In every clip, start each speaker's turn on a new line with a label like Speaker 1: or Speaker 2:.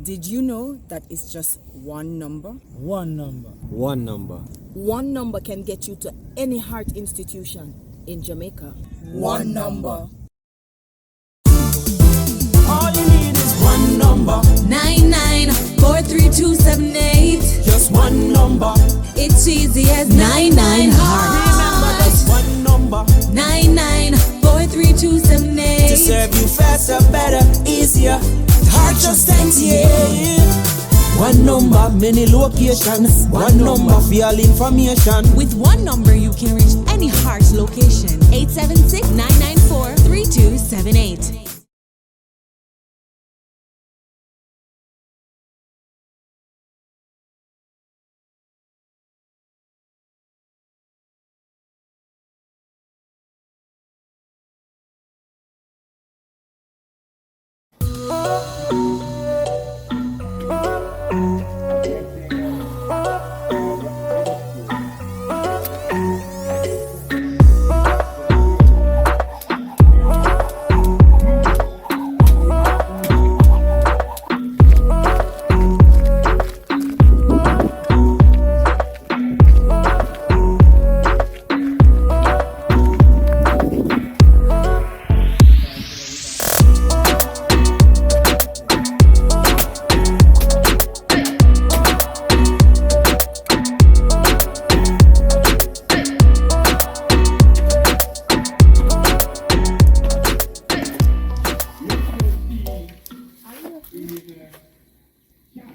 Speaker 1: Did you know that it's just one number?
Speaker 2: One number.
Speaker 3: One number.
Speaker 1: One number can get you to any heart institution in Jamaica.
Speaker 4: One number.
Speaker 5: All you need is one number.
Speaker 6: 99-43278.
Speaker 5: Just one number.
Speaker 6: It's easy as 99 heart.
Speaker 5: Remember just one number.
Speaker 6: 99-43278.
Speaker 5: To serve you faster, better, easier. Heart just 98. One number, many locations. One number for all information.
Speaker 6: With one number, you can reach any heart's location. 876-994-3278.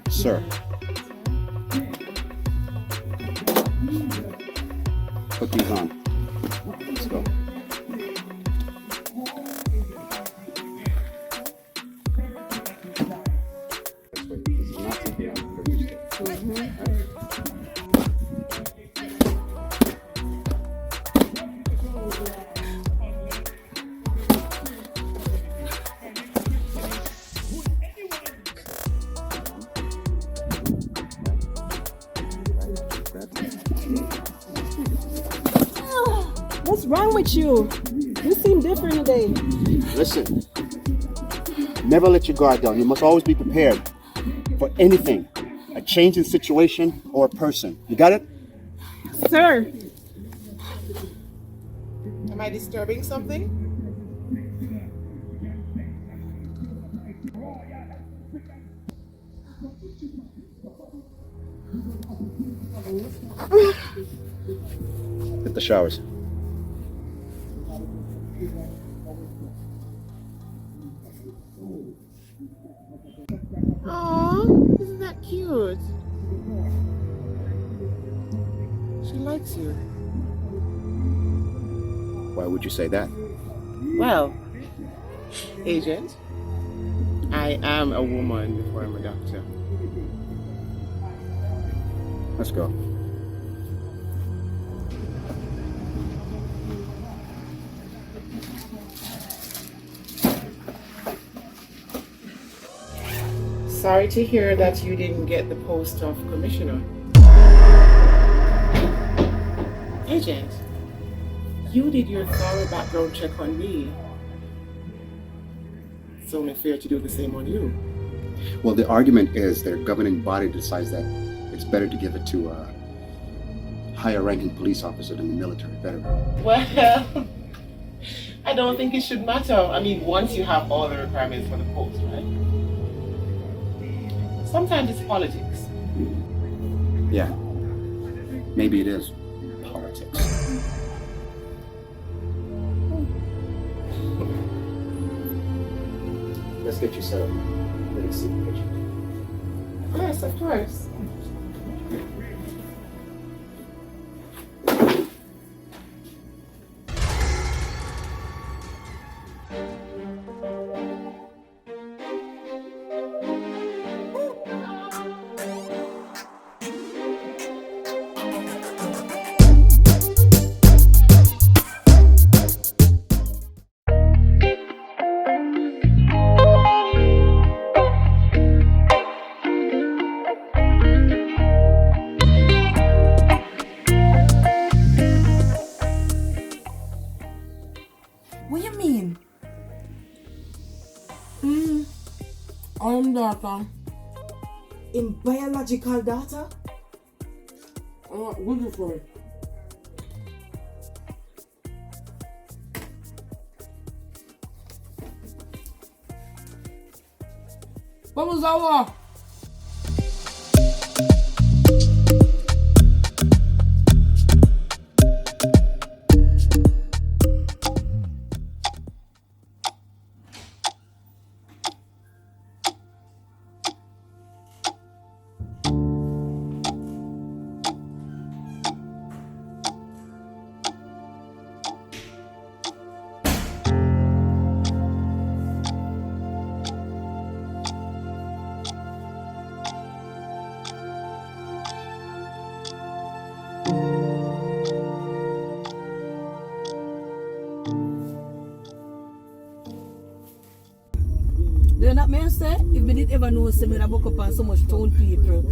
Speaker 7: Sir. Put these on. Let's go. This way. This is not something I'm used to.
Speaker 8: What's wrong with you? You seem different today.
Speaker 7: Listen. Never let your guard down. You must always be prepared for anything. A change in situation or a person. You got it?
Speaker 8: Sir,
Speaker 4: Am I disturbing something?
Speaker 7: Hit the showers.
Speaker 4: Aww, isn't that cute? She likes you.
Speaker 7: Why would you say that?
Speaker 4: Well, Agent, I am a woman before I'm a doctor.
Speaker 7: Let's go.
Speaker 4: Sorry to hear that you didn't get the post of commissioner. Agent, you did your thorough background check on me. It's only fair to do the same on you.
Speaker 7: Well, the argument is their governing body decides that it's better to give it to a higher ranking police officer than the military veteran.
Speaker 4: Well, I don't think it should matter. I mean, once you have all the requirements for the post, right? Sometimes it's politics.
Speaker 7: Yeah, maybe it is politics. Let's get you set up. Let me see the picture.
Speaker 4: Yes, of course.
Speaker 8: I'm doctor.
Speaker 2: in biological data?
Speaker 5: Wonderful. Vamos lá!
Speaker 8: You know what I say? If we did ever know, say me book up on so much town people.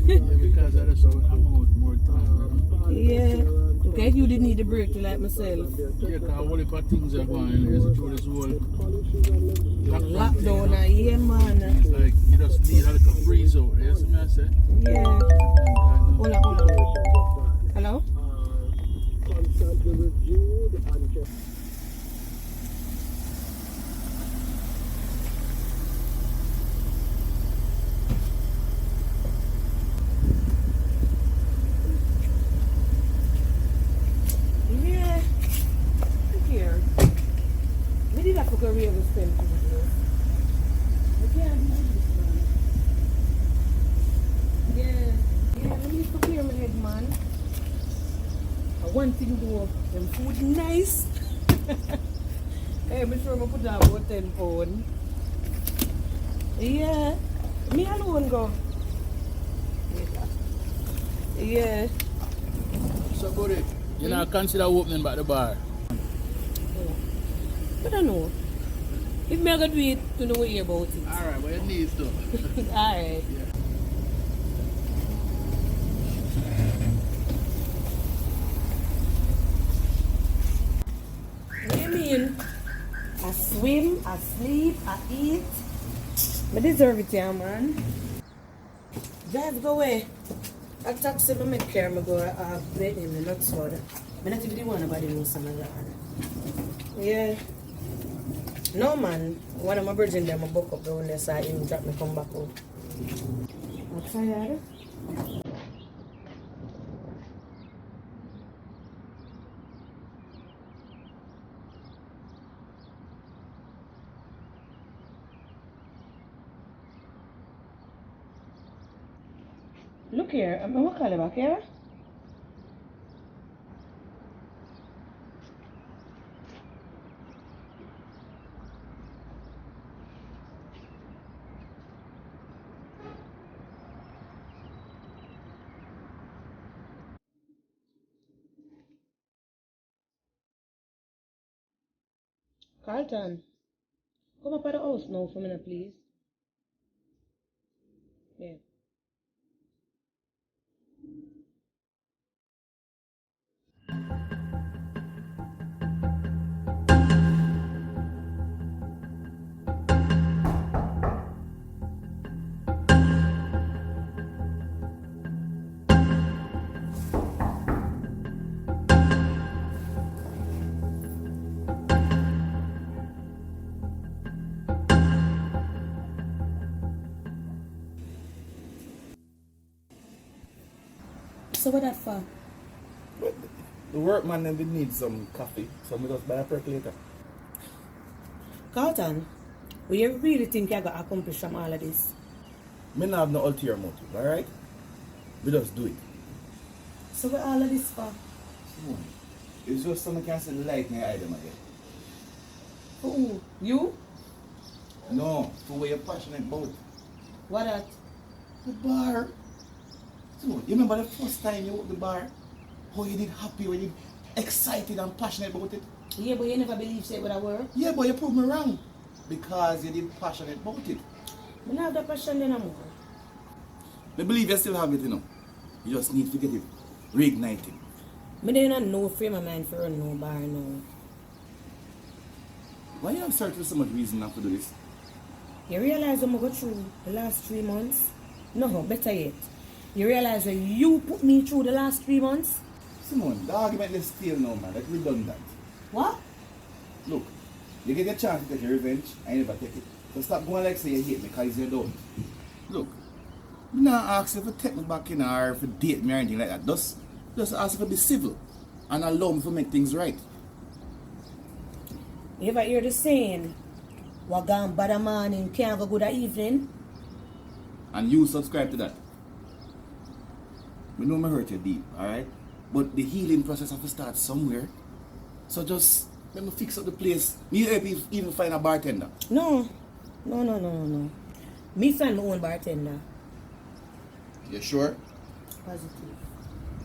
Speaker 3: Because that is how we hang out more time.
Speaker 8: Yeah. Okay, you didn't need a break like myself.
Speaker 3: Yeah, because all the things are going on through this whole
Speaker 8: Lockdown, yeah, man.
Speaker 3: It's like you just need a little freeze out. You see me I say?
Speaker 8: Yeah. Hold on. Hello? Yeah. Look here. We did have to go real with them. I can't believe this, man. Yeah, let me to clear my head, man. One thing though, them food nice. Hey, I'm sure I put down about 10 pounds. Yeah, me alone go. Yeah.
Speaker 3: So Goody, you not consider opening back the bar?
Speaker 8: I don't know. If me I go do it, to know what you about it.
Speaker 3: Alright, but it needs to.
Speaker 8: Alright.
Speaker 3: Yeah.
Speaker 8: What do you mean? I swim, I sleep, I eat. I deserve it, yeah, man. Drive, go away. I taxi me make care, I go break him, the nuts for that. I not even want nobody knows some of that. Yeah. No, man. One of my virgin them, I book up down there, so I even drop me come back out. I'm tired. Look here, I'm going to call you back here. Carlton, come up at the house now for a minute, please. Yeah. So what that for?
Speaker 9: But the workman then need some coffee, so we just buy a percolator.
Speaker 8: Carlton, will you really think you're going to accomplish from all of this?
Speaker 9: Me not have no ulterior motive, alright? We just do it.
Speaker 8: So what all of this for?
Speaker 9: It's just so I can see the light in your eye them again.
Speaker 8: For who? You?
Speaker 9: No, for what you're passionate about.
Speaker 8: What that?
Speaker 9: The bar. So, you remember the first time you opened the bar? How you did happy, when you excited and passionate about it?
Speaker 8: Yeah, but you never believed it would have worked.
Speaker 9: Yeah, but you proved me wrong. Because you did passionate about it.
Speaker 8: I don't have that passion no more.
Speaker 9: I believe you still have it, you know. You just need to get it reignited.
Speaker 8: I don't know frame of mind for run no bar now.
Speaker 9: Why you have searched for so much reason not to do this?
Speaker 8: You realize I'm going to go through the last 3 months? No, better yet. You realize that you put me through the last 3 months?
Speaker 9: Simone, the argument is still no, man. That's redundant.
Speaker 8: What?
Speaker 9: Look, you get a chance to take your revenge, I never take it. So stop going like say you hate me because you don't. Look, I'm not asking if you take me back in or if you date me or anything like that. Just ask if you be civil and allow me to make things right.
Speaker 8: You ever hear the saying, what gone bad a morning can't go good a evening?
Speaker 9: And you subscribe to that. We know I hurt you deep, alright? But the healing process has to start somewhere. So just let me fix up the place. Me help you even find a bartender.
Speaker 8: No. Me find my own bartender.
Speaker 9: You sure?
Speaker 8: Positive.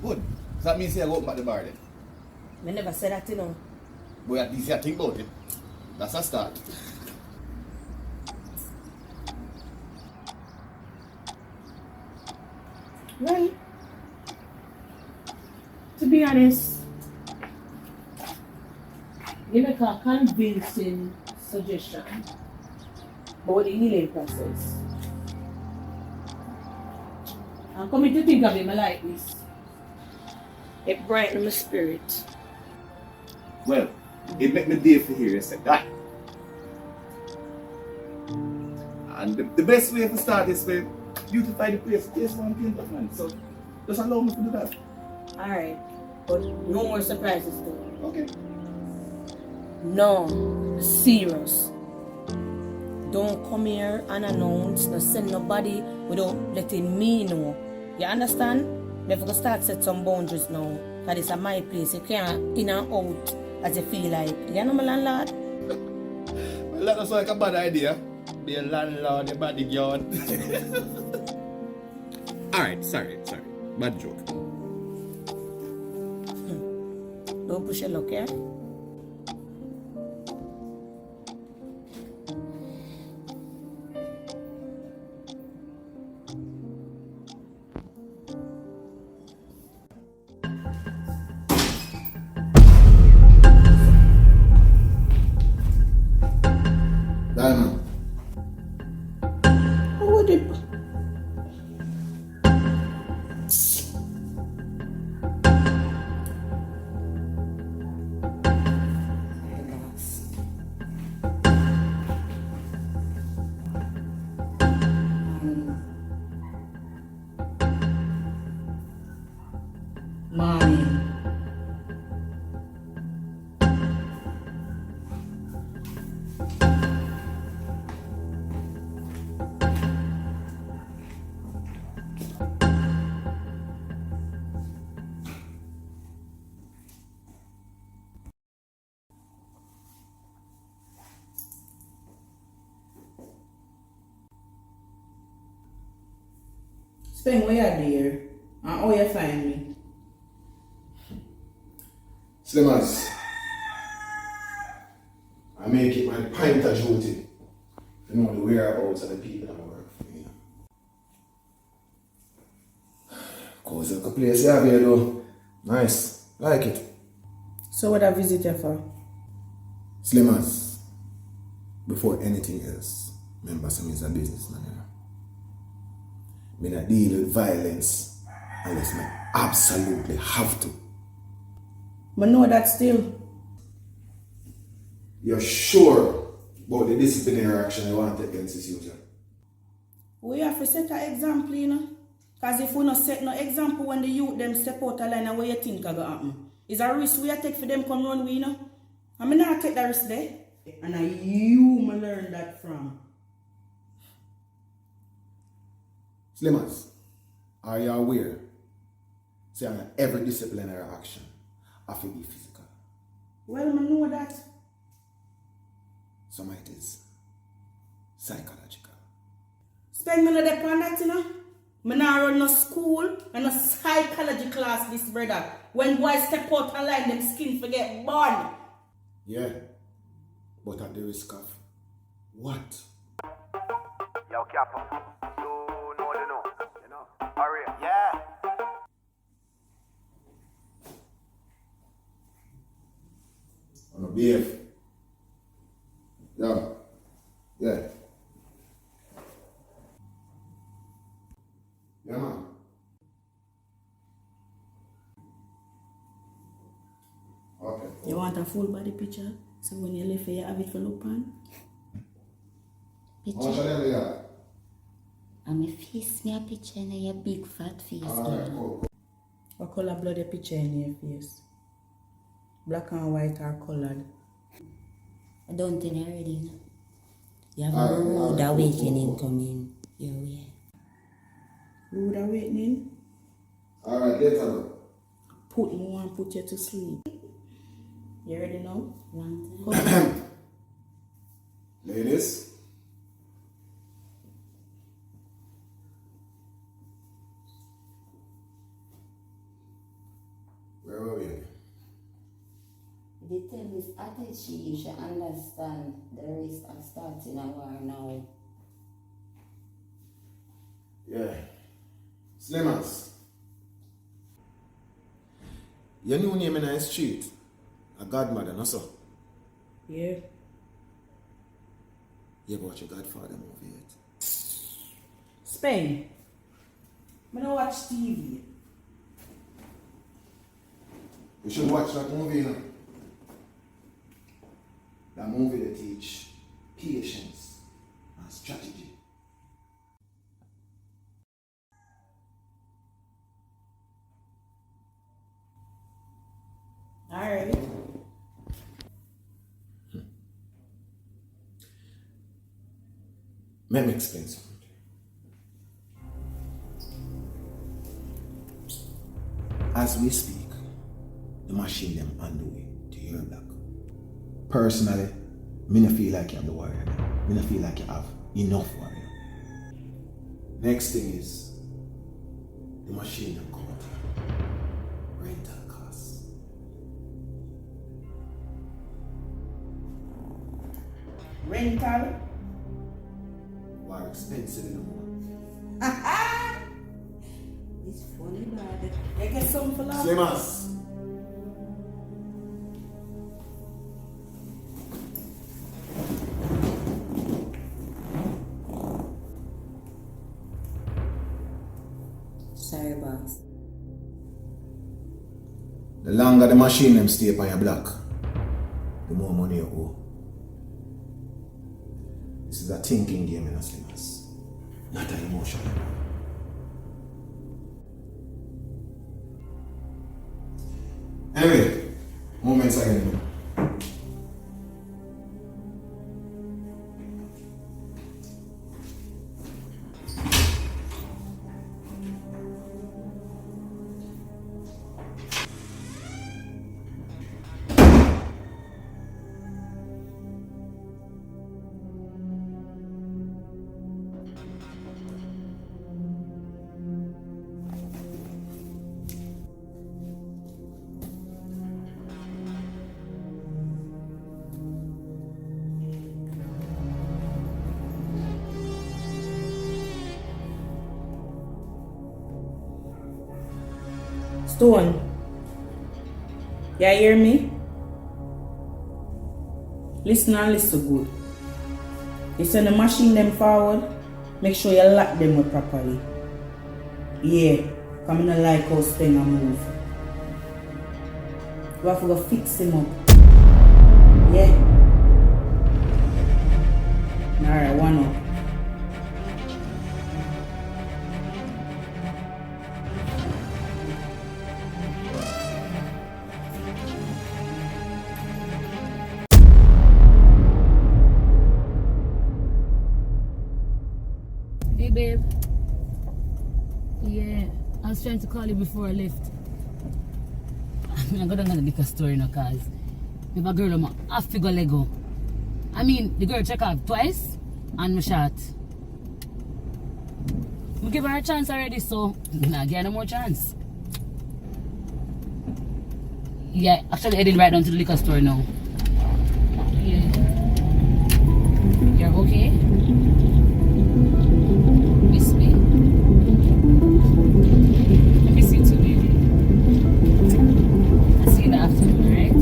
Speaker 9: Good. So that means you go up at the bar then.
Speaker 8: I never said that, you know.
Speaker 9: But at least you think about it. That's a start.
Speaker 8: Well, to be honest, you make a convincing suggestion about the healing process. I'm coming to think of him like this. It brightened my spirit.
Speaker 9: Well, it make me day for hear you say that. And the best way to start is to beautify the place. Taste one paint up, man. So just allow me to do that.
Speaker 8: Alright, but no more surprises though.
Speaker 9: Okay.
Speaker 8: No, serious. Don't come here unannounced, no send nobody without letting me know. You understand? We have to start set some boundaries now. Because it's my place. You can't in and out as you feel like. You know my landlord?
Speaker 9: Well, that sounds like a bad idea. Be a landlord, a bodyguard. Alright, sorry. Bad joke.
Speaker 8: Don't push your luck, yeah?
Speaker 9: Diamond.
Speaker 8: Who would it?
Speaker 2: Spend where you there and how you find me.
Speaker 10: Slimmas, I make it my pint of duty to know the whereabouts of the people that work for me. Cause the place you have here though, nice, like it.
Speaker 2: So what I visit you for?
Speaker 10: Slimmas, before anything else, remember some is a businessman. You know? Me not deal with violence unless I absolutely have to.
Speaker 2: But know that still.
Speaker 10: You're sure about the disciplinary action you want to take against this user?
Speaker 2: We have to set an example, you know. Because if we not set no example when the youth them step out of line and what you think are going to happen. It's a risk we take for them come run we, you know. I mean, I take that risk there. And I you me learn that from.
Speaker 10: Slimmas, are you aware? Say every disciplinary action have to be physical.
Speaker 2: Well, I know that.
Speaker 10: Some it is psychological.
Speaker 2: Spend me no dep on that, you know. I not run no school and no psychology class this brother. When boys step out and line, them skin forget born.
Speaker 10: Yeah, but at the risk of what?
Speaker 11: Yo, Capo, you know, hurry up. Yeah.
Speaker 10: On a BF. Yeah. Yeah, man. Okay.
Speaker 2: You want a full body picture? So when you live here, you have it for look on?
Speaker 10: How much are they?
Speaker 12: I'm a face me a picture in your big fat face.
Speaker 10: Alright, cool.
Speaker 2: What color blood a picture in your face? Black and white or colored?
Speaker 12: I don't think I already. You have a rude awakening coming your way.
Speaker 2: Rude awakening?
Speaker 10: Alright, later on.
Speaker 2: Put more and put you to sleep. You ready now?
Speaker 12: Long time.
Speaker 10: Ladies. Where were we again?
Speaker 12: They tell Miss Atechi you should understand the risk of starting a war now.
Speaker 10: Yeah. Slimmas. Your new name in the street? A godmother, no so?
Speaker 2: Yeah.
Speaker 10: You ever watch your Godfather movie yet?
Speaker 2: Spain. I don't watch TV.
Speaker 10: You should watch that movie, you know. That movie that teach patience and strategy.
Speaker 2: Alright.
Speaker 10: Let me explain something. As we speak, the machine them on the way to your block. Personally, me no feel like you're the warrior. Me no feel like you have enough warrior. Next thing is the machine them come out here. Rental costs.
Speaker 2: Rental?
Speaker 10: Why expensive in the month?
Speaker 2: It's funny, bad. You get something for love?
Speaker 10: Slimmas.
Speaker 12: Sorry, boss.
Speaker 10: The longer the machine them stay upon your block, the more money you owe. This is a thinking game in a Slimmas, not an emotional one. Anyway, moments again.
Speaker 2: Stone. You hear me? Listen and listen good. You send the machine them forward, make sure you lock them up properly. Yeah, come in like how Spain move. You have to go fix him up. Yeah. Alright, one up.
Speaker 13: Hey babe. Yeah, I was trying to call you before I left. I'm not gonna make a story no cause if a girl I'm half figure Lego. I mean the girl check off twice and me shot. We give her a chance already, so nah give her no more chance. Yeah, actually heading right down to the liquor store now. Yeah. You're okay? Miss me? I miss you too, baby. I'll see you in the afternoon, alright?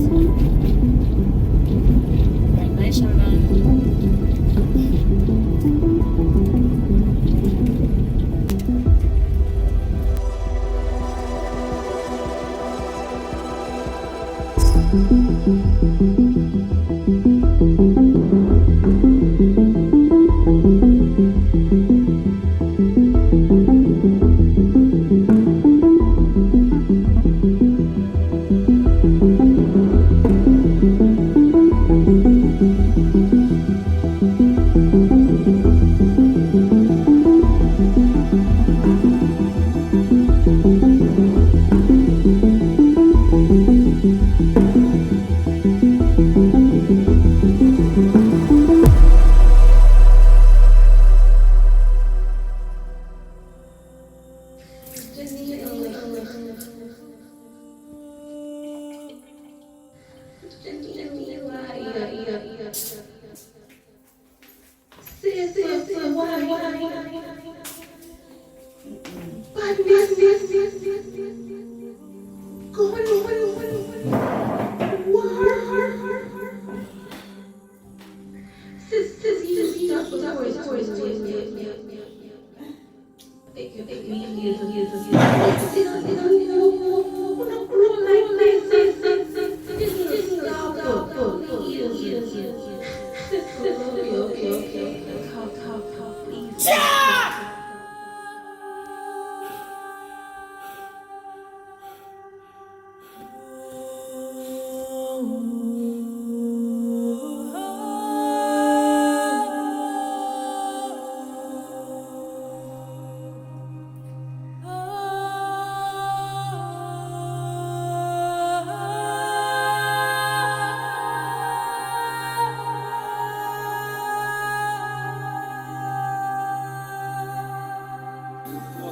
Speaker 13: Alright, bye, Shelly-Ann.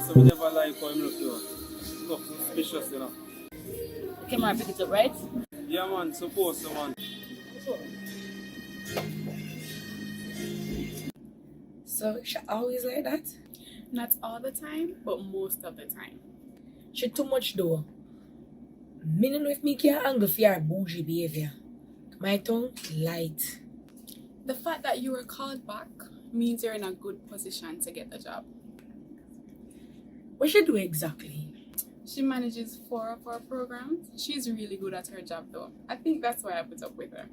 Speaker 14: I never like how him look, though. Look suspicious, you know.
Speaker 13: Camera pick it up, right?
Speaker 14: Yeah, man, suppose so, man.
Speaker 8: So she always like that?
Speaker 15: Not all the time, but most of the time.
Speaker 8: She too much though. Me don't know if me can angle for her bougie behavior. My tongue light.
Speaker 15: The fact that you were called back means you're in a good position to get the job.
Speaker 8: What she do exactly?
Speaker 15: She manages 4 of our programs. She's really good at her job though. I think that's why I put up with her.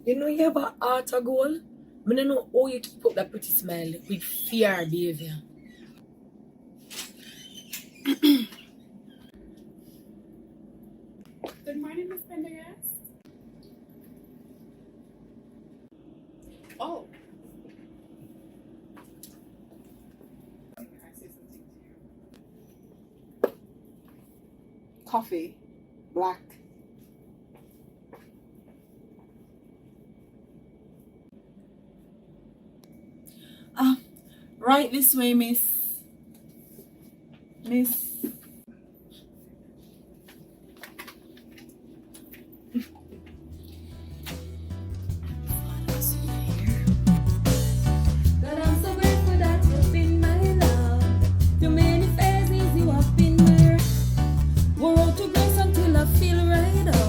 Speaker 8: You know you have a heart of gold? I don't know how you keep up that pretty smile with fear behavior.
Speaker 15: Good morning, Miss Pendergast. Oh.
Speaker 16: Coffee, black.
Speaker 2: Right this way, miss. Miss.
Speaker 17: God, I'm so grateful that you've been my love. Through many phases you have been my right. We're all to grace until I feel right up.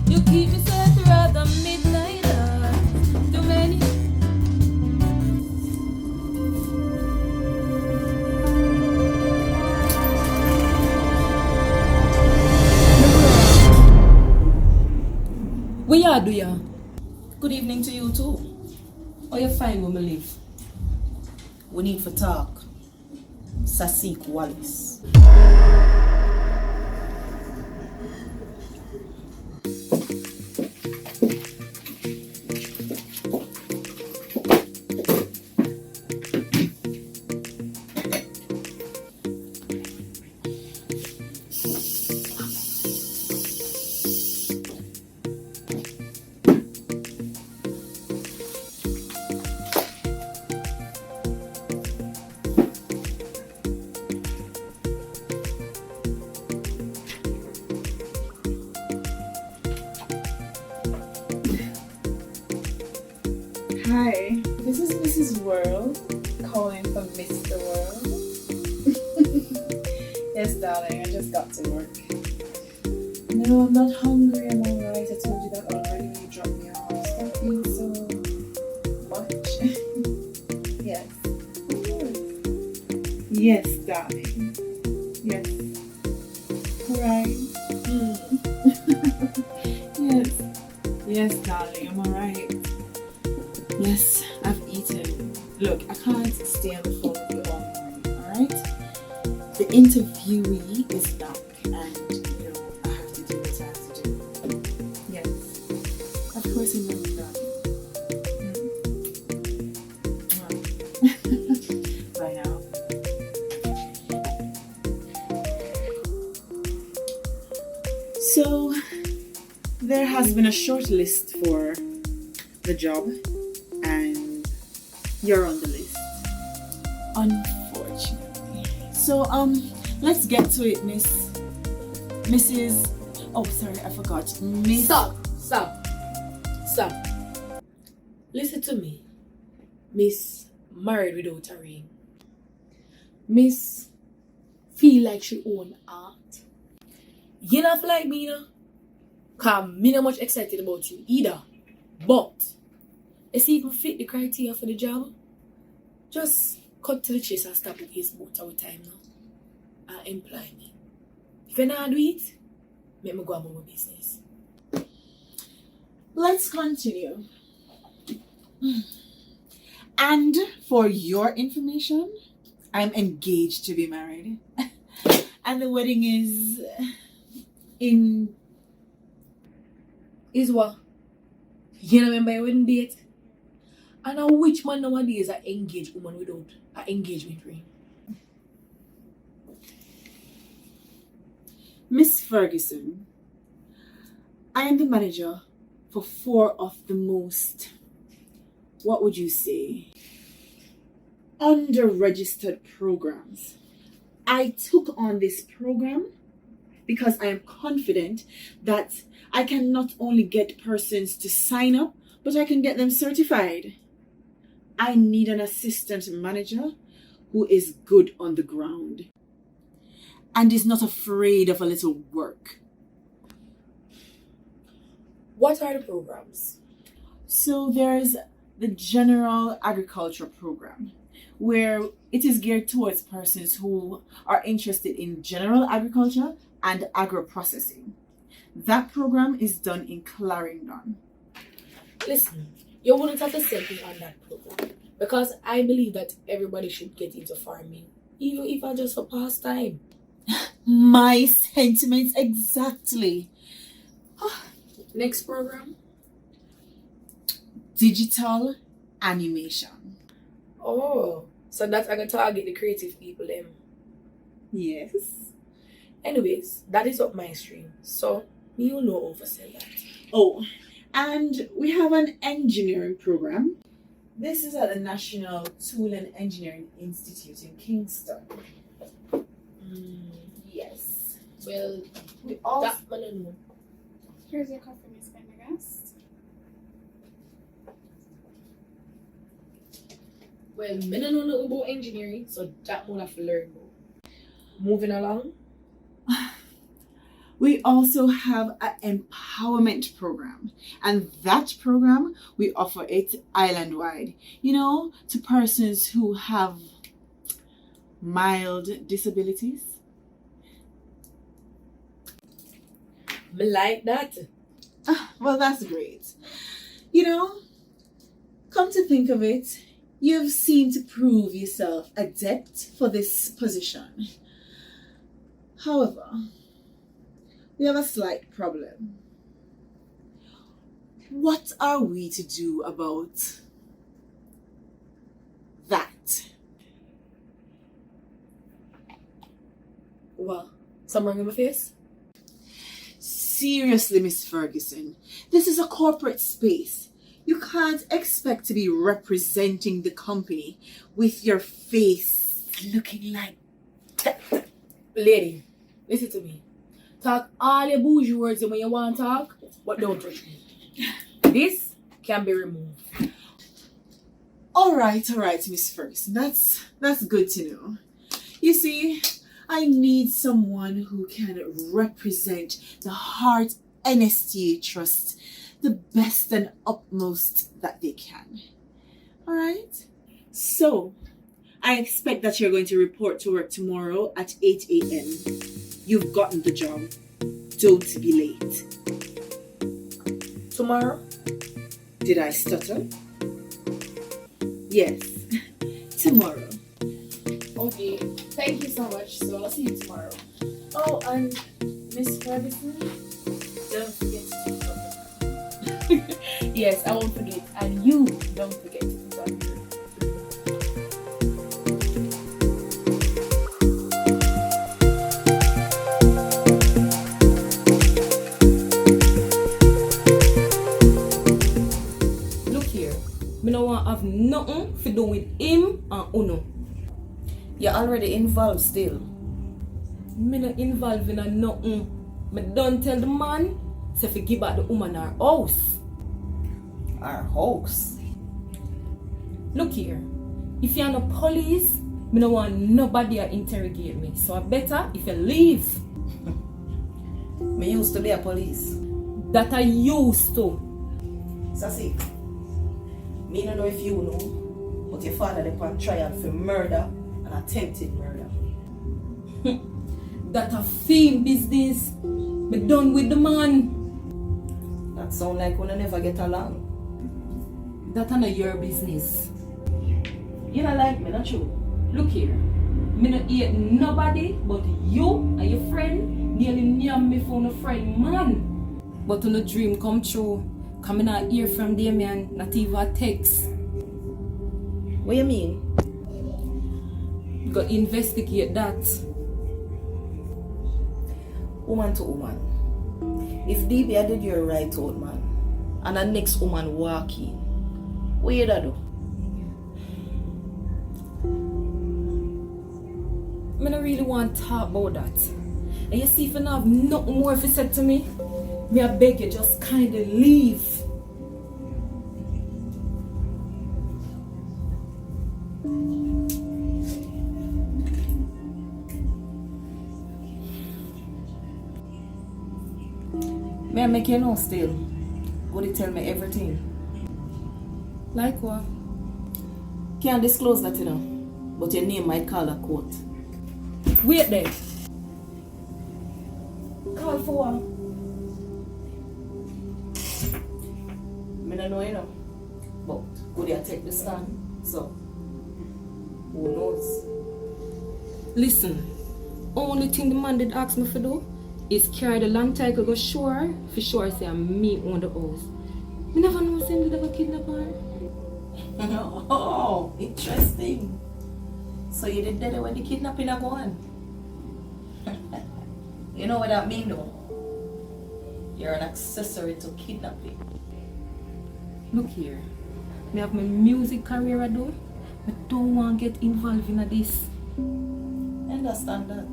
Speaker 17: You keep me safe throughout the midnight hours. Too many.
Speaker 2: Where you do ya? Good evening to you too. How you find when we live? We need for talk. Sasik Wallace.
Speaker 16: Hi, this is Mrs. World calling from Mr. World. Yes, darling, I just got to work. No, I'm not hungry, I'm alright. I told you that already when you dropped me off. Stop being so much. Yes, of course. Yes, darling. Yes. Alright. Yes. Yes, darling, I'm alright. Yes, I've eaten. Look, I can't stay on the phone with you all morning, alright? The interviewee is back and, you know, I have to do what I have to do. Yes. Of course I know you, darling. Bye now. So, there has been a short list for the job. You're on the list. Unfortunately. So, let's get to it, Mrs. Oh, sorry, I forgot. Miss.
Speaker 17: Stop.
Speaker 8: Stop. Listen to me. Miss married without a ring. Miss feel like she own art. You not feel like me, you know? Cause me not much excited about you either. But if you even fit the criteria for the job, just cut to the chase and stop with his boat our time now. And employ me. If you not do it, make me go about my business.
Speaker 16: Let's continue. And for your information, I'm engaged to be married. And the wedding is
Speaker 8: Is what? You know remember your wedding date? And now which man nowadays are engaged woman without an engagement ring?
Speaker 16: Miss Ferguson, I am the manager for 4 of the most, what would you say, under-registered programs. I took on this program because I am confident that I can not only get persons to sign up, but I can get them certified. I need an assistant manager who is good on the ground and is not afraid of a little work.
Speaker 8: What are the programs?
Speaker 16: So there's the General Agriculture Program, where it is geared towards persons who are interested in general agriculture and agro-processing. That program is done in Clarendon.
Speaker 8: Listen, you wouldn't have to send me on that program because I believe that everybody should get into farming, even if I just for pastime.
Speaker 16: My sentiments exactly.
Speaker 8: Next program?
Speaker 16: Digital animation.
Speaker 8: Oh, so that's I can target the creative people then.
Speaker 16: Yes.
Speaker 8: Anyways, that is up my stream. So you know oversell that.
Speaker 16: Oh, and we have an engineering program. This is at the National Tool and Engineering Institute in Kingston.
Speaker 8: Yes. Well, we all that man I know.
Speaker 15: Here's your coffee, Miss Pendergast.
Speaker 8: Well, me don't know nothing about engineering, so that one I have to learn about. Moving along.
Speaker 16: We also have an empowerment program, and that program we offer it island-wide, you know, to persons who have mild disabilities.
Speaker 8: Me like that.
Speaker 16: Well, that's great. You know, come to think of it, you've seemed to prove yourself adept for this position. However, we have a slight problem. What are we to do about that?
Speaker 8: What? Something in my face?
Speaker 16: Seriously, Miss Ferguson, this is a corporate space. You can't expect to be representing the company with your face looking like that.
Speaker 8: Lady, listen to me. Talk all your bougie words when you want to talk, but don't touch me. This can be removed.
Speaker 16: All right, Miss Ferguson. That's good to know. You see, I need someone who can represent the Heart NSTA Trust the best and utmost that they can. All right? So, I expect that you're going to report to work tomorrow at 8 a.m. You've gotten the job. Don't be late.
Speaker 8: Tomorrow?
Speaker 16: Did I stutter? Yes. Tomorrow.
Speaker 8: Okay. Thank you so much. So I'll see you tomorrow.
Speaker 16: Oh, and Miss Ferguson, don't forget to take off.
Speaker 8: Yes, I won't forget. And you don't forget to put on your.
Speaker 17: Look here, me no want have nothing to do with him and Uno.
Speaker 8: You're already involved still.
Speaker 17: Me not involved in a nothing. Me don't tell the man say fi give back the woman her house.
Speaker 2: our house. Look here, if you're no police, me no want nobody to interrogate me. So I better if you leave. Me used to be a police. That I used to. Sassy, me no know if you know, but your father they on trial for murder and attempted murder. That a fiend business. Me done with the man. That sound like we'll never get along. That ain't your business. You don't like me, not true? Look here. Me not hate nobody but you and your friend nearly near me for no friend man. But when a dream come true, coming out hear from them man, not even a text. What you mean? You got investigate that. Woman to woman. If DB did your right out man, and the next woman walk in, what you da do? I don't really want to talk about that. And you see if you don't have nothing more if you said to me, me I beg you just kind of leave. May I make you know still? Goody tell me everything. Like what? Can't disclose that, you know. But your name might call a court. Wait there. Call for one. I don't know, you know. But Goody take the stand. So, who knows? Listen, only thing the man did ask me for do is carry the long title go sure for sure say I'm me on the house. I never know if they ever kidnap her. Oh, interesting. So you did that when the kidnapping are going? You know what that mean though? You're an accessory to kidnapping. Look here, I have my music career I do. I don't want to get involved in this. Understand that.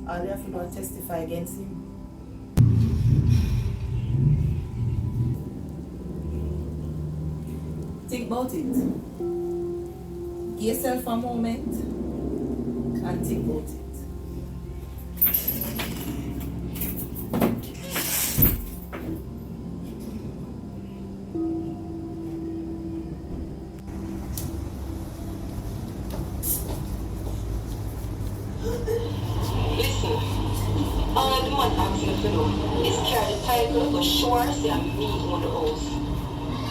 Speaker 2: All you have to do is testify against him. Think about it. Give yourself a moment and think about it.
Speaker 18: All the man asks you to do is carry the title to sure say I'm me on the house.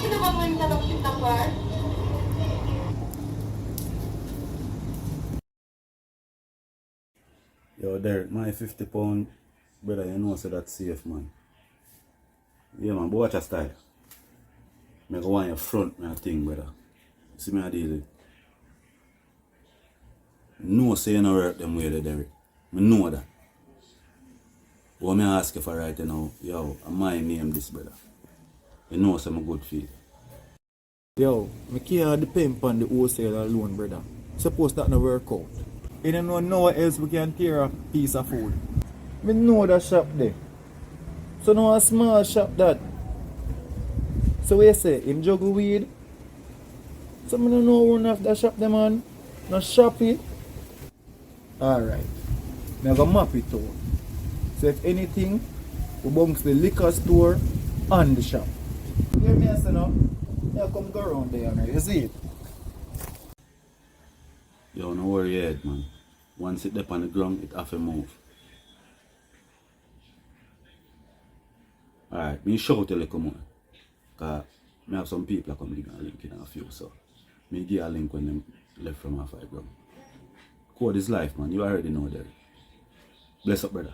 Speaker 18: You never know when you're going to pick up her.
Speaker 19: Yo, Derek, my £50, brother, you know so that's safe, man. Yeah, man, but watch your style. I go on your front, my thing, brother. See me, I deal it. No say you don't work them way, Derek. I know that. What I ask you for right now, yo, my name this, brother. You know some good feel.
Speaker 20: Yo, I can't depend on the wholesale alone, brother. Suppose that no work out. You don't know nowhere else we can tear a piece of food. I know that shop there. So now a small shop that. So what you say, him juggle weed? So I don't know one of that shop them on. No SHOPPY. Alright. Now I go map it out. So if anything, we bounce the liquor store and the shop. You hear me say now? Yeah, come go around there, man. You see it?
Speaker 19: Yo, no worry your head, man. Once it up on the ground, it have to move. Alright, me shout a little more. Because I have some people that come give me a link in a few, so me give a link when them left from half the ground. Code is life, man. You already know that. Bless up, brother.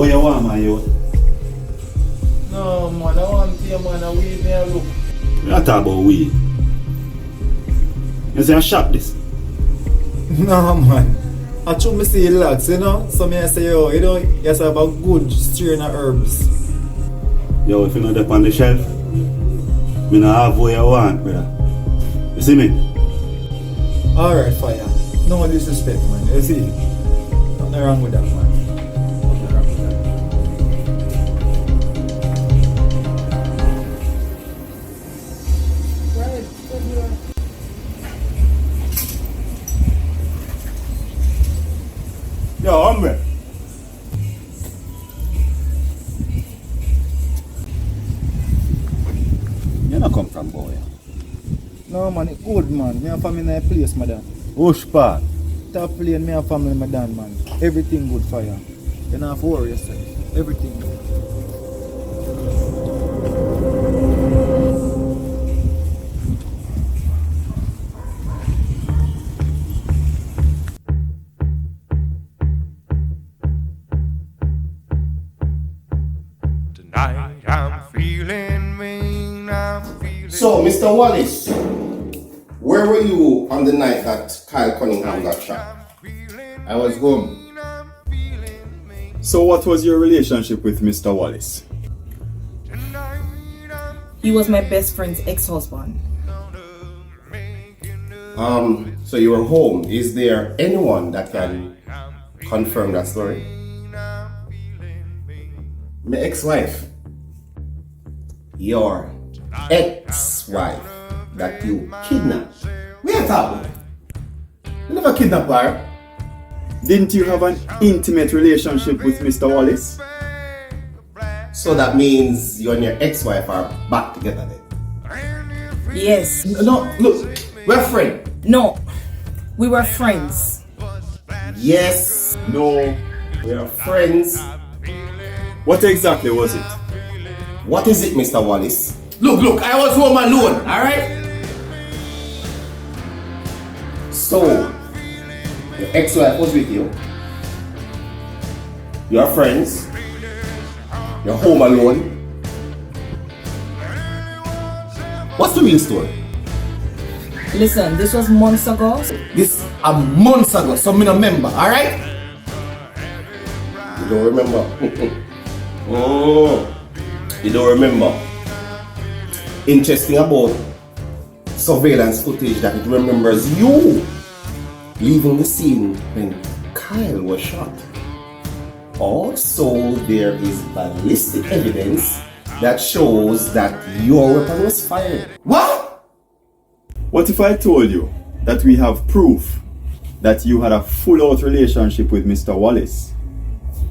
Speaker 19: What you want, man, you?
Speaker 20: No, man, I want to man, I weed me a look.
Speaker 19: We not talk about weed. You say I shop this?
Speaker 20: No, man. I try to see lads, you know? So me I say, yo, you know, you say about good strain of herbs.
Speaker 19: Yo, if you know that on the shelf, me not have what you want, brother. You see me?
Speaker 20: Alright, fire. No disrespect, man. You see? Nothing wrong with that, man. Nothing wrong with that.
Speaker 19: Yo, hombre. You not come from boy.
Speaker 20: No, man, it's good, man. Me and family in a place, madam.
Speaker 19: Which part?
Speaker 20: Top lane, me and family, madam, man. Everything good for you. You don't have to worry yourself. Everything good.
Speaker 10: So, Mr. Wallace, where were you on the night that Kyle Cunningham got shot?
Speaker 20: I was home.
Speaker 21: So what was your relationship with Mr. Wallace?
Speaker 2: He was my best friend's ex-husband.
Speaker 10: So you were home. Is there anyone that can confirm that story? My ex-wife. Your ex-wife that you kidnapped. We are talking. You never kidnapped her.
Speaker 21: Didn't you have an intimate relationship with Mr. Wallace?
Speaker 10: So that means you and your ex-wife are back together then?
Speaker 2: Yes.
Speaker 10: No, look, we're friends.
Speaker 2: No, we were friends.
Speaker 10: Yes.
Speaker 21: No.
Speaker 10: We are friends.
Speaker 21: What exactly was it?
Speaker 10: What is it, Mr. Wallace? Look, I was home alone, alright? So, your ex-wife was with you. You are friends. You're home alone. What's the real story?
Speaker 2: Listen, this was months ago.
Speaker 10: This a months ago, so me no remember, alright? You don't remember? Oh, you don't remember? Interesting about surveillance footage that it remembers you leaving the scene when Kyle was shot. Also, there is ballistic evidence that shows that your weapon was fired. What?
Speaker 21: What if I told you that we have proof that you had a full-out relationship with Mr. Wallace,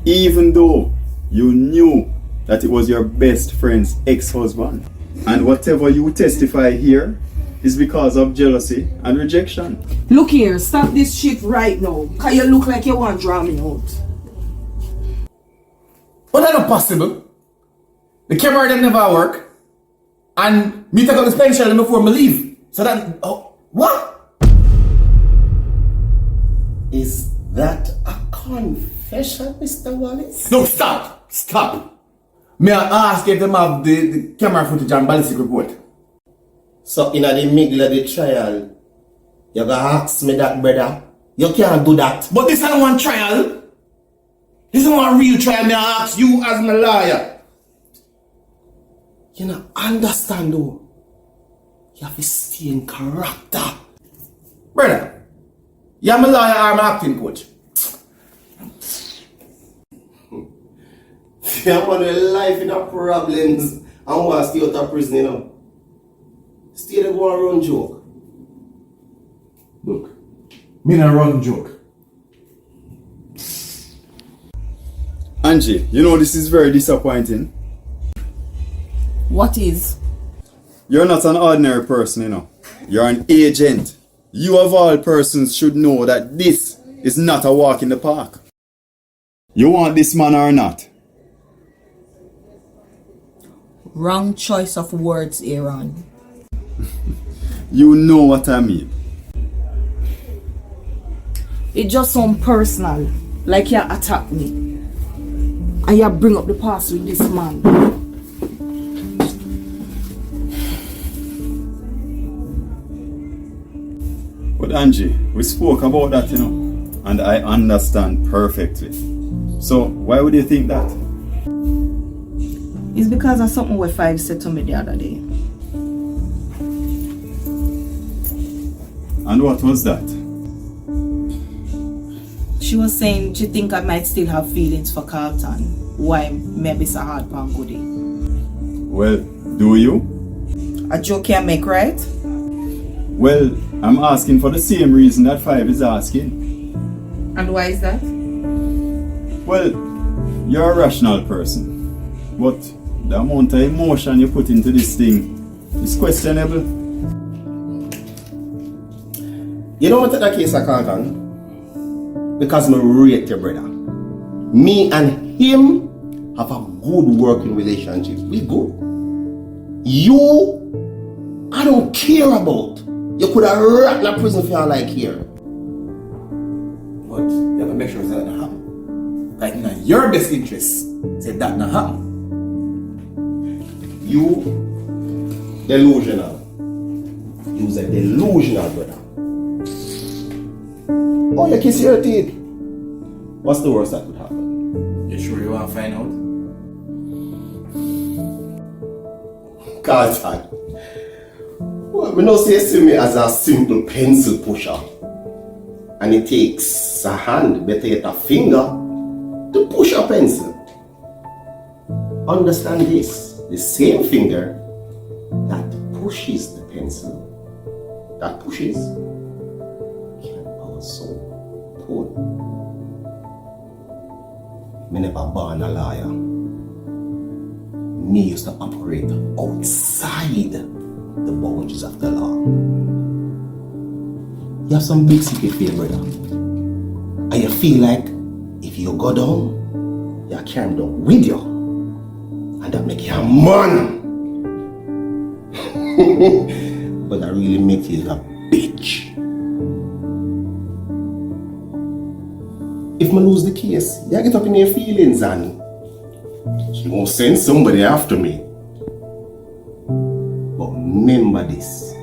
Speaker 21: even though you knew that it was your best friend's ex-husband? And whatever you testify here is because of jealousy and rejection.
Speaker 2: Look here, stop this shit right now. Cause you look like you want to draw me out.
Speaker 10: But that's not possible. The camera them never work. And me take out the pencil before me leave. So that, what? Is that a confession, Mr. Wallace? No, stop. May I ask if them have the camera footage and ballistic report? So in the middle of the trial, you gonna ask me that, brother? You can't do that. But this is not one trial. This is one real trial. May I ask you as my lawyer? You know, understand though. You have to stay in character. Brother, you're my lawyer or my acting coach? I'm on a life in a problems and want to stay out of prison, you know. Stay there go and run joke. Look, me not run joke.
Speaker 21: Angie, you know this is very disappointing.
Speaker 2: What is?
Speaker 21: You're not an ordinary person, you know. You're an agent. You of all persons should know that this is not a walk in the park. You want this man or not?
Speaker 2: Wrong choice of words, Aaron.
Speaker 21: You know what I mean.
Speaker 2: It just sounds personal, like you attack me.
Speaker 8: And you bring up the past with this man.
Speaker 21: But Angie, we spoke about that, you know, and I understand perfectly. So why would you think that?
Speaker 8: It's because of something what Five said to me the other day.
Speaker 21: And what was that?
Speaker 8: She was saying she think I might still have feelings for Carlton. Why maybe it's a hard pan Goody.
Speaker 21: Well, do you?
Speaker 8: A joke can make, right?
Speaker 21: Well, I'm asking for the same reason that Five is asking.
Speaker 8: And why is that?
Speaker 21: Well, you're a rational person, but the amount of emotion you put into this thing is questionable.
Speaker 1: You don't want to take that case of Carlton? Because I rate your brother. Me and him have a good working relationship. We good. You, I don't care about. You could have rotten a prison for all I care.
Speaker 10: But you have to make sure that doesn't happen. Like in your best interest, say that not happen.
Speaker 1: You delusional. You's a delusional brother. Oh, you kiss your teeth. What's the worst that could happen?
Speaker 10: You sure you want to find out?
Speaker 1: Carlton. Well, I know say see me as a simple pencil pusher. And it takes a hand, better yet a finger, to push a pencil. Understand this. The same finger that pushes the pencil, that pushes, can also pull. Me never born a liar. Me used to operate outside the boundaries of the law. You have some big secret for your brother. And you feel like if you go down, you carry him down with you. And that make you a man. But that really makes you a bitch. If I lose the case, you get up in your feelings and you won't send somebody after me. But remember this.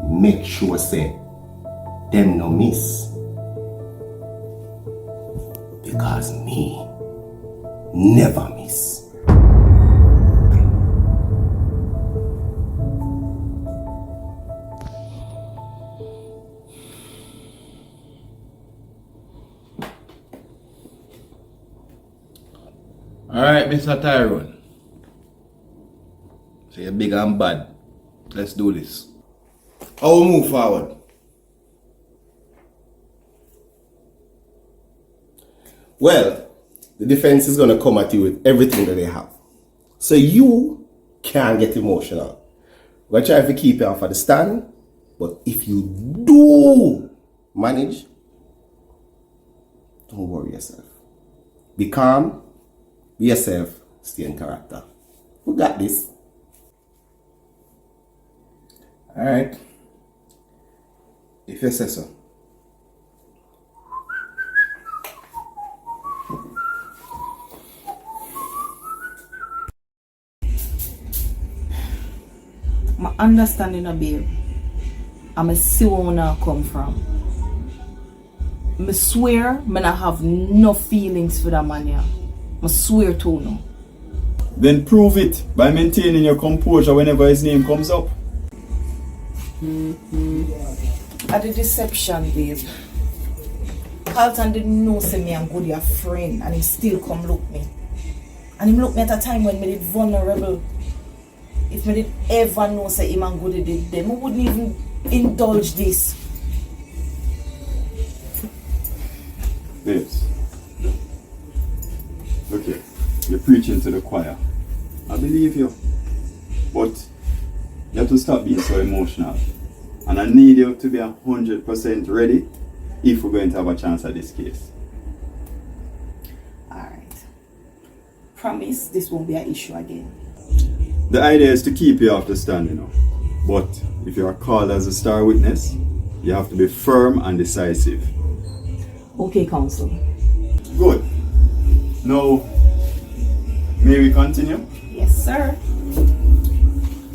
Speaker 1: Make sure say them no miss. Because me never miss.
Speaker 9: Alright, Mr. Tyrone. So you're big and bad. Let's do this. How we move forward?
Speaker 1: Well, the defense is going to come at you with everything that they have. So you can't get emotional. We're going to try to keep you off of the stand. But if you do manage, don't worry yourself. Be calm, be yourself, stay in character. We got this.
Speaker 9: Alright. If you say so.
Speaker 8: My understanding of babe, I'm a see where I come from. I swear I not have no feelings for that man here. I swear to no.
Speaker 21: Then prove it by maintaining your composure whenever his name comes up.
Speaker 8: At the deception, babe. Carlton didn't know say me and Goody a friend and he still come look me. And him look me at a time when me did vulnerable. If me did ever know say him and Goody did them, I wouldn't even indulge this.
Speaker 21: Babes, look here, you're preaching to the choir. I believe you, but you have to stop being so emotional. And I need you to be 100% ready if we're going to have a chance at this case.
Speaker 8: Alright. Promise this won't be an issue again.
Speaker 21: The idea is to keep you off the stand, you know. But if you are called as a star witness, you have to be firm and decisive.
Speaker 8: Okay, counsel.
Speaker 21: Good. Now, may we continue?
Speaker 2: Yes, sir.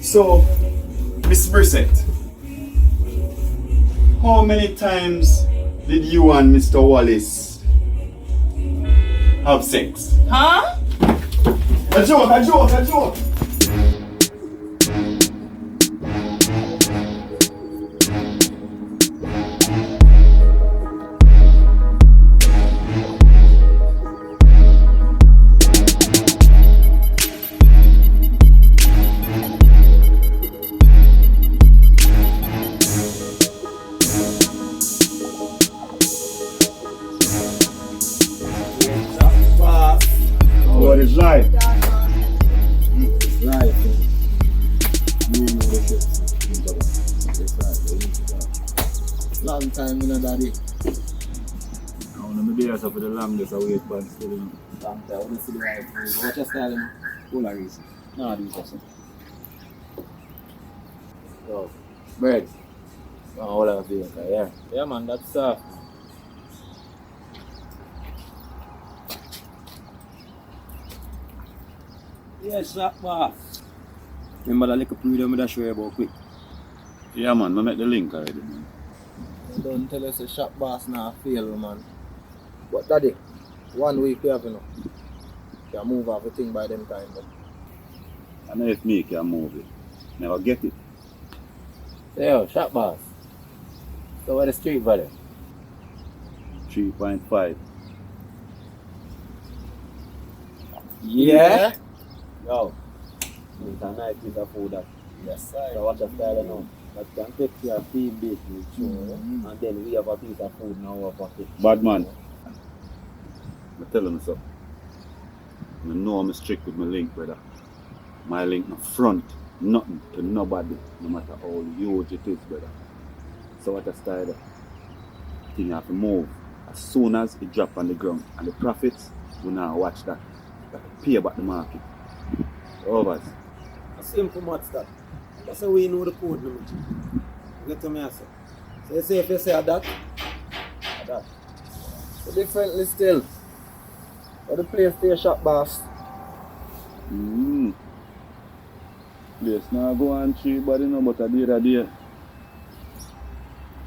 Speaker 21: So, Miss Brissett, how many times did you and Mr. Wallace have sex?
Speaker 2: Huh?
Speaker 21: A joke. What is life?
Speaker 20: It's life. You know the shit. Long time, you know, daddy. I want to be there for the longest I wait for still, you know. Long time, I want to see the life. Watch your style, you know. Full of reason. No, do this. So, bread. All of you, yeah. Yeah, man, that's soft. Yes, that boss. Remember that little freedom that show you about quick?
Speaker 19: Yeah, man, I met the link already, man.
Speaker 20: Don't tell us a shop boss now fail, man. But daddy, 1 week you have, you know. You can move everything by them time, but.
Speaker 19: I know if me can move it. Never get it.
Speaker 20: Yo, shop boss. So where the street value?
Speaker 19: 3.5.
Speaker 20: Yeah? Yo, it's a nice piece of food that. Yes, sir. So watch your style, you know. That can take care of team business, and then we have a piece of food in our pocket.
Speaker 19: Bad man. I tell him so. I know I'm strict with my link, brother. My link no front, nothing to nobody, no matter how huge it is, brother. So what a style that thing have to move. As soon as it drop on the ground and the profits, we now watch that. Pay back the market. Overs.
Speaker 20: A simple much that. That's how we know the code, no? Get to me, I say. So you say if you say a that, So differently still. But the place stay shop boss.
Speaker 19: Place now go on cheap, but you know, but a day a day.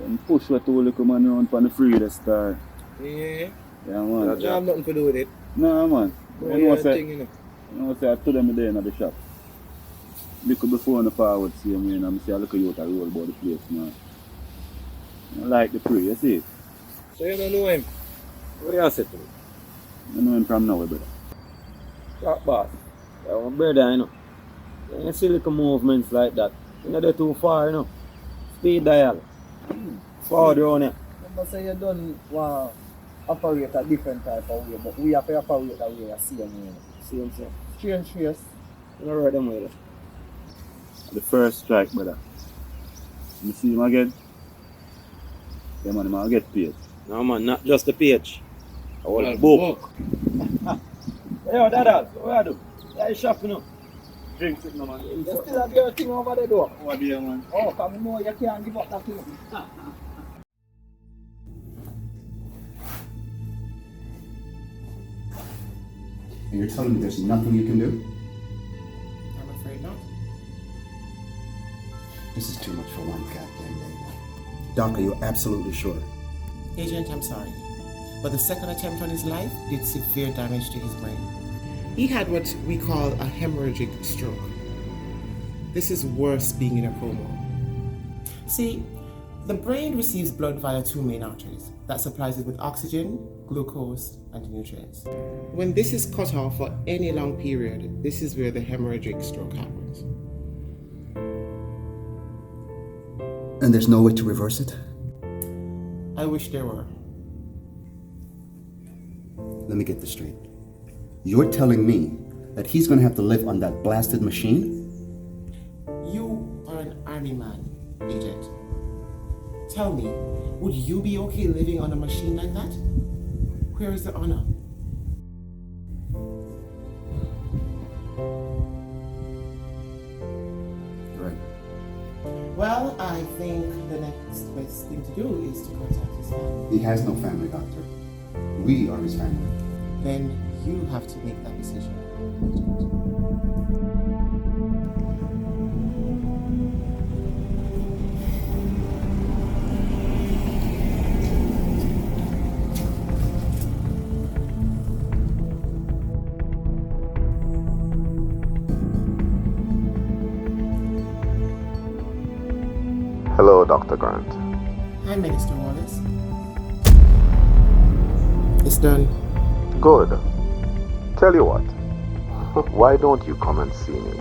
Speaker 19: And push what all the man around for the free the star.
Speaker 20: Yeah.
Speaker 19: Yeah, man.
Speaker 20: That have nothing to do with it.
Speaker 19: No, man.
Speaker 20: No,
Speaker 19: You know,
Speaker 20: thing, you know.
Speaker 19: You know, say I told them there in the shop. Look before on the forward, see me, and I say, look at you at roll about the place, man. I like the pre, you see?
Speaker 20: So you don't know him? What do you say to him?
Speaker 19: I know him from now, brother.
Speaker 20: Shop boss. Yeah, my brother, you know. You see little movements like that. You're not there too far, you know. Speed dial. Forward around here. Remember say you don't want to operate a different type of way, but we have to operate that way, the same way, you know. See what I'm saying? Strange face. You know, right them way.
Speaker 19: The first strike, brother. You see him again? Yeah, man, I'll get paid.
Speaker 20: No, man, not just the page. I want a book. Yo, daddaz, what do? Yeah, you shop, you know.
Speaker 19: Drinks it, no, man.
Speaker 20: You still have your thing over there, though?
Speaker 19: What do you, man?
Speaker 20: Oh, come you know you can't give up that thing.
Speaker 7: And you're telling me there's nothing you can do?
Speaker 6: I'm afraid not.
Speaker 7: This is too much for one goddamn day. Doc, are you absolutely sure?
Speaker 6: Agent, I'm sorry, but the second attempt on his life did severe damage to his brain. He had what we call a hemorrhagic stroke. This is worse being in a coma. See, the brain receives blood via two main arteries that supplies it with oxygen, glucose, and nutrients. When this is cut off for any long period, this is where the hemorrhagic stroke happens.
Speaker 7: And there's no way to reverse it?
Speaker 6: I wish there were.
Speaker 7: Let me get this straight. You're telling me that he's going to have to live on that blasted machine?
Speaker 6: You are an army man, Agent. Tell me, would you be okay living on a machine like that? Where is the honor?
Speaker 7: Right.
Speaker 6: Well, I think the next best thing to do is to contact his family.
Speaker 7: He has no family, Doctor. We are his family.
Speaker 6: Then You have to make that decision.
Speaker 4: Hello, Dr. Grant.
Speaker 6: Hi, Minister Wallace. It's done.
Speaker 4: Good. Tell you what, why don't you come and see me?